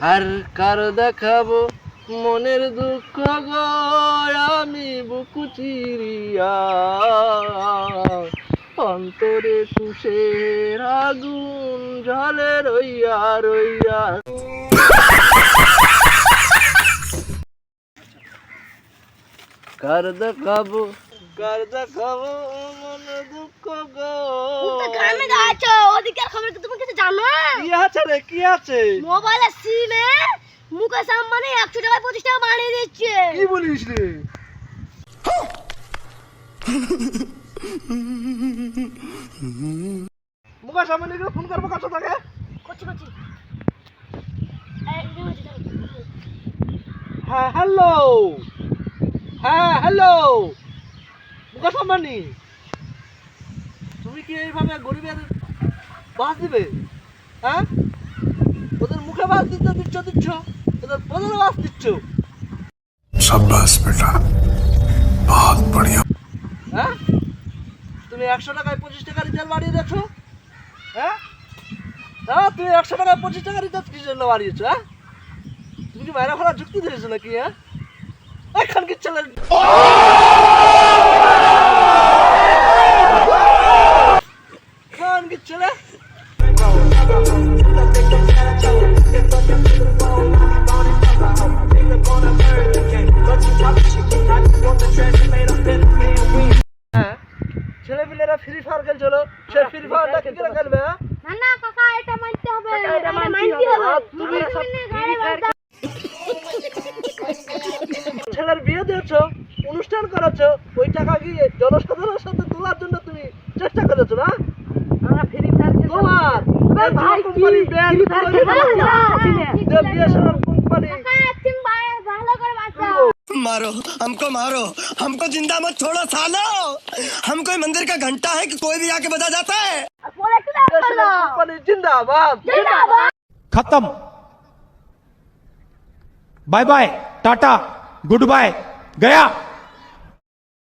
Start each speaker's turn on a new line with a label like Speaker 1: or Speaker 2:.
Speaker 1: আর কার দেখাবো মনের দুঃখ গো আমি বুকু চিরিয়া অন্তরে তুষের আগুন জ্বলে রইয়া রইয়া। কার দেখাবো মনের দুঃখ গো।
Speaker 2: গ্রামে যাচ্ছো ওদিকের খবর কি তুমি কিছু জানো?
Speaker 1: কি আছে রে, কি আছে?
Speaker 2: মোবাইলের সিমে মুকেশ আম্বানি 100 টাকায় 25 টাকা বাড়িয়ে দিচ্ছে।
Speaker 1: কি বলিস রে? মুকেশ আম্বানিকে ফোন করবো কত টাকা?
Speaker 2: করছি
Speaker 1: হ্যাঁ হ্যালো, মুকেশ আম্বানি, তুমি কি এইভাবে গরিবের বাস দিবে? হ্যাঁ, ওদের মুখে বাস দিচ্ছ, ওদের পদের বাস দিচ্ছ।
Speaker 3: शाबाश बेटा, बहुत बढ़िया।
Speaker 1: হ্যাঁ, তুমি 100 টাকায় 25 টাকা রিচার্জ বাড়িয়ে দিচ্ছ। হ্যাঁ, তুমি 100 টাকায় 25 টাকা রিচার্জ কি জন্য বাড়িয়েছো? হ্যাঁ, তুমি কি মায়েরা ফেলা যুক্তি দিয়েছো নাকি? হ্যাঁ, এখন কি চলে চলে ছেলেপিলেরা ফ্রি ফায়ার খেলছিল, সে ফ্রি ফায়ারটা কি করে খেলবে?
Speaker 2: না না কাকা এটা মানতে হবে, এটা মানতে হবে।
Speaker 1: তুমি ছেলের বিয়ে দিয়েছো, অনুষ্ঠান করেছো, ওই টাকা গিয়ে জনসাধারণের সাথে তোলার জন্য তুমি চেষ্টা করেছো না?
Speaker 2: ফ্রি ফায়ার
Speaker 1: তোমার
Speaker 2: ভাই
Speaker 1: কোম্পানি ব্যাংক বিএসএনএল কোম্পানি
Speaker 2: তুমি ভালো করে বাঁচাও।
Speaker 4: मारो हमको जिंदा मत छोड़ो सालो। हम कोई मंदिर का घंटा है कि कोई भी आके बजा जाता है।
Speaker 1: কোম্পানি জিন্দাবাদ।
Speaker 5: खत्म, bye bye, tata, goodbye, गया।